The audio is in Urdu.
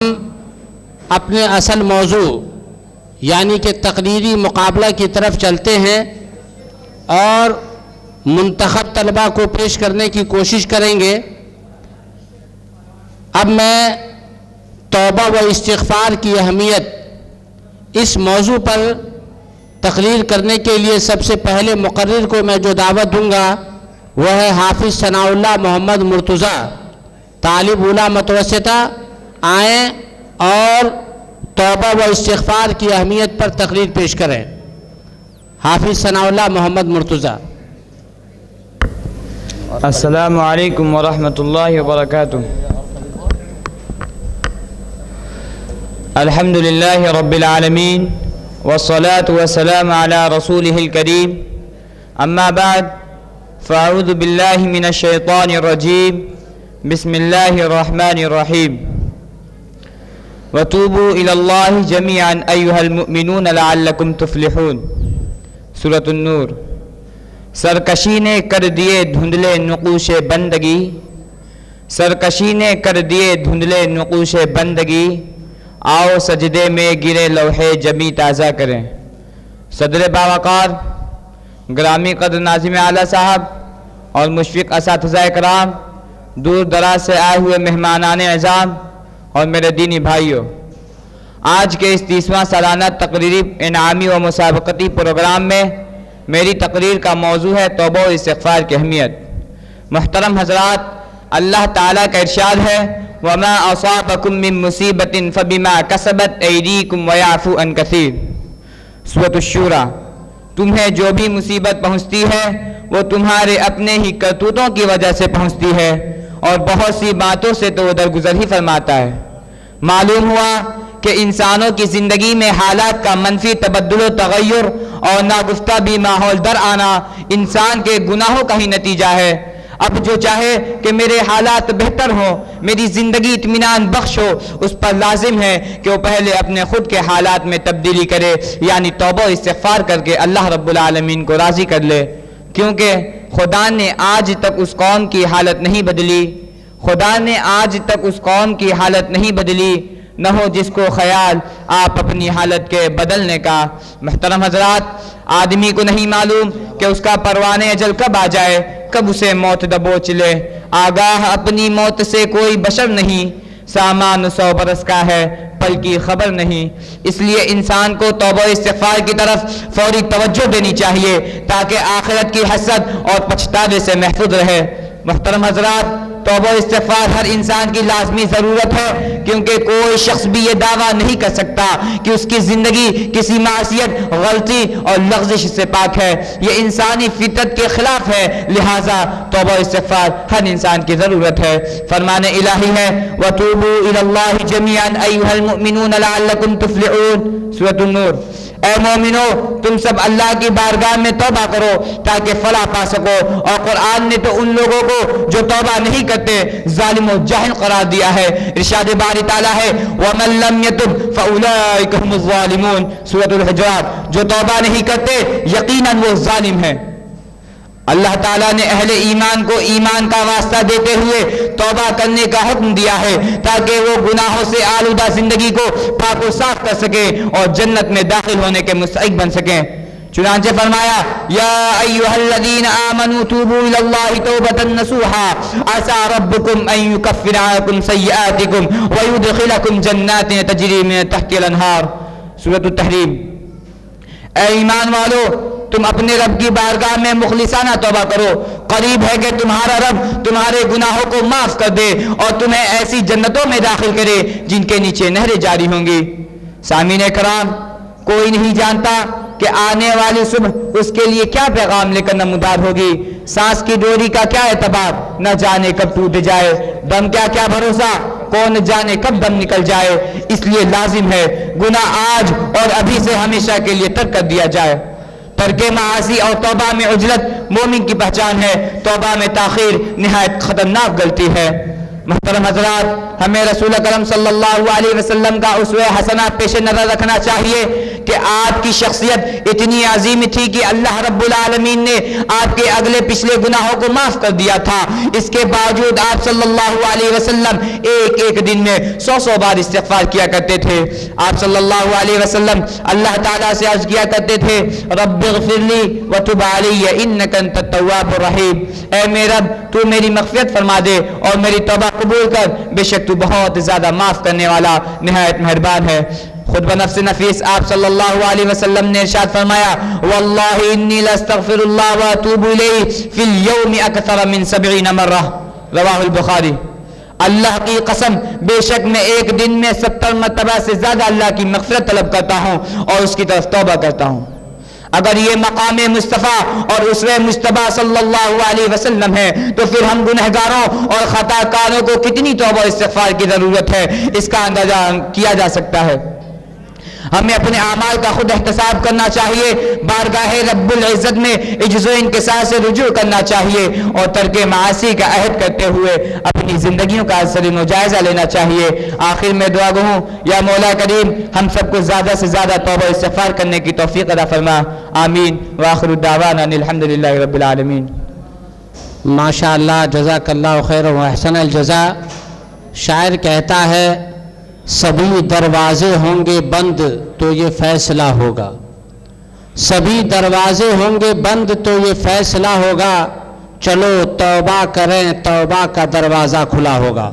اپنے اصل موضوع یعنی کہ تقریری مقابلہ کی طرف چلتے ہیں اور منتخب طلباء کو پیش کرنے کی کوشش کریں گے۔ اب میں توبہ و استغفار کی اہمیت اس موضوع پر تقریر کرنے کے لیے سب سے پہلے مقرر کو میں جو دعوت دوں گا وہ ہے حافظ ثناء اللہ محمد مرتضیٰ، طالب اولیٰ متوسطہ، آئیں اور توبہ و استغفار کی اہمیت پر تقریر پیش کریں۔ حافظ ثناء اللہ محمد مرتضیٰ۔ السلام علیکم ورحمۃ اللہ وبرکاتہ۔ الحمد للہ رب العالمین والصلاة والسلام علی رسولہ الکریم، اما بعد فاعوذ باللہ من الشیطان الرجیم، بسم اللہ الرحمن الرحیم۔ وتوبوا الی اللہ جمیعا ایھا المؤمنون لعلکم تفلحون۔ سورۃ النور۔ سرکشی نے کر دیے دھندلے نقوش بندگی، سرکشی نے کر دیے دھندلے نقوش بندگی، آؤ سجدے میں گرے لوحے جمی تازہ کریں۔ صدر باوقار گرامی قدر ناظم اعلیٰ صاحب اور مشفق اساتذہ اکرام، دور دراز سے آئے ہوئے مہمانان اعزام اور میرے دینی بھائیوں، آج کے اس 30واں سالانہ تقریری انعامی و مسابقتی پروگرام میں میری تقریر کا موضوع ہے توبہ و استغفار کی اہمیت۔ محترم حضرات، اللہ تعالیٰ کا ارشاد ہے وَمَا أَصَابَكُم مِّن مُّصِيبَةٍ فَبِمَا كَسَبَتْ أَيْدِيكُمْ وَيَعْفُو عَن كَثِيرٍ۔ سورۃ الشورى۔ تمہیں جو بھی مصیبت پہنچتی ہے وہ تمہارے اپنے ہی کرتوتوں کی وجہ سے پہنچتی ہے اور بہت سی باتوں سے تو وہ درگزر ہی فرماتا ہے۔ معلوم ہوا کہ انسانوں کی زندگی میں حالات کا منفی تبدل و تغیر اور ناگفتہ بھی ماحول در آنا انسان کے گناہوں کا ہی نتیجہ ہے۔ اب جو چاہے کہ میرے حالات بہتر ہوں، میری زندگی اطمینان بخش ہو، اس پر لازم ہے کہ وہ پہلے اپنے خود کے حالات میں تبدیلی کرے، یعنی توبہ و استغفار کر کے اللہ رب العالمین کو راضی کر لے، کیونکہ خدا نے آج تک اس قوم کی حالت نہیں بدلی، خدا نے آج تک اس قوم کی حالت نہیں بدلی، نہ ہو جس کو خیال آپ اپنی حالت کے بدلنے کا۔ محترم حضرات، آدمی کو نہیں معلوم کہ اس کا پروانِ اجل کب آ جائے، کب اسے موت دبوچ لے۔ آگاہ اپنی موت سے کوئی بشر نہیں، سامان 100 برس کا ہے پل کی خبر نہیں۔ اس لیے انسان کو توبہ و استغفار کی طرف فوری توجہ دینی چاہیے تاکہ آخرت کی حسرت اور پچھتاوے سے محفوظ رہے۔ محترم حضرات، توبہ و استغفار ہر انسان کی لازمی ضرورت ہے، کیونکہ کوئی شخص بھی یہ دعویٰ نہیں کر سکتا کہ اس کی زندگی کسی معصیت، غلطی اور لغزش سے پاک ہے۔ یہ انسانی فطرت کے خلاف ہے، لہٰذا توبہ و استغفار ہر انسان کی ضرورت ہے۔ فرمان الہی ہے وَتُوبُوا إِلَى اللَّهِ جَمِيعًا أَيُّهَا الْمُؤْمِنُونَ لَعَلَّكُمْ تُفْلِحُونَ۔ سورۃ النور۔ اے مومنو، تم سب اللہ کی بارگاہ میں توبہ کرو تاکہ فلاح پا سکو، اور قرآن نے تو ان لوگوں کو جو توبہ نہیں کرتے ظالم و جاہل قرار دیا ہے۔ ارشاد باری تعالیٰ ہے وَمَن لَّمْ يَتُبْ فَأُولَٰئِكَ هُمُ الظَّالِمُونَ۔ سورۃ الحجرات۔ جو توبہ نہیں کرتے یقیناً وہ ظالم ہیں۔ اللہ تعالیٰ نے اہل ایمان کو ایمان کا واسطہ دیتے ہوئے توبہ کرنے کا حکم دیا ہے تاکہ وہ گناہوں سے آلودہ زندگی کو پاک و صاف کر سکیں اور جنت میں داخل ہونے کے مستحق بن سکیں۔ چنانچہ فرمایا یا ایھا الذین آمنوا توبوا الی اللہ توبۃ نصوحا عسى ربکم ان یکفر عنکم سیئاتکم ویدخلکم جنات تجری من تحتها الانہار۔ سورۃ التحریم۔ اے ایمان والو، تم اپنے رب کی بارگاہ میں مخلصانہ توبہ کرو، قریب ہے کہ تمہارا رب تمہارے گناہوں کو معاف کر دے اور تمہیں ایسی جنتوں میں داخل کرے جن کے نیچے نہریں جاری ہوں گی۔ سامعین کرام، کوئی نہیں جانتا کہ آنے والی صبح اس کے لیے کیا پیغام لے کر نمودار ہوگی۔ سانس کی ڈوری کا کیا اعتبار، نہ جانے کب ٹوٹ جائے، دم کا کیا بھروسہ، کون جانے کب دم نکل جائے۔ اس لیے لازم ہے گناہ آج اور ابھی سے ہمیشہ کے لیے ترک کر دیا جائے۔ ترک معاصی اور توبہ میں عجلت مومن کی پہچان ہے، توبہ میں تاخیر نہایت خطرناک غلطی ہے۔ محترم حضرات, ہمیں رسول اکرم صلی اللہ علیہ وسلم کا اسوہ حسنہ پیش نظر رکھنا چاہیے کہ آپ کی شخصیت اتنی عظیم تھی کہ اللہ رب العالمین نے آپ کے اگلے پچھلے گناہوں کو معاف کر دیا تھا. اس کے باوجود آپ صلی اللہ علیہ وسلم ایک دن میں 100 بار استغفار کیا کرتے تھے. آپ صلی اللہ علیہ وسلم اللہ تعالیٰ سے عرض کیا کرتے تھے, رب اغفر لی وتب علی انک انت التواب الرحیم, اے میرے رب تو میری مغفرت فرما دے اور میری توبہ قبول کر, بے شک تو بہت زیادہ معاف کرنے والا نہایت مہربان ہے. خود بنفس نفیس آپ صلی اللہ علیہ وسلم نے ارشاد فرمایا, واللہ انی لاستغفر اللہ واتوب الیہ فی اليوم اکثر من 70 مرہ, رواہ البخاری. اللہ کی قسم بے شک میں ایک دن میں 70 مرتبہ سے زیادہ اللہ کی مغفرت طلب کرتا ہوں اور اس کی طرف توبہ کرتا ہوں. اگر یہ مقام مصطفیٰ اور اسوہ مجتبیٰ صلی اللہ علیہ وسلم ہے تو پھر ہم گنہگاروں اور خطا کاروں کو کتنی توبہ استغفار کی ضرورت ہے, اس کا اندازہ کیا جا سکتا ہے. ہمیں اپنے اعمال کا خود احتساب کرنا چاہیے, بارگاہ رب العزت میں عجز و انکسار سے رجوع کرنا چاہیے اور ترک معاصی کا عہد کرتے ہوئے اپنی زندگیوں کا سرین و جائزہ لینا چاہیے. آخر میں دعا گو ہوں, یا مولا کریم ہم سب کو زیادہ سے زیادہ توبہ استغفار کرنے کی توفیق عطا فرما, آمین. وآخر الدعوانا ان الحمدللہ رب العالمین. ماشاء اللہ, جزاک اللہ خیر و احسن الجزاء. شاعر کہتا ہے, سبھی دروازے ہوں گے بند تو یہ فیصلہ ہوگا, سبھی دروازے ہوں گے بند تو یہ فیصلہ ہوگا, چلو توبہ کریں توبہ کا دروازہ کھلا ہوگا.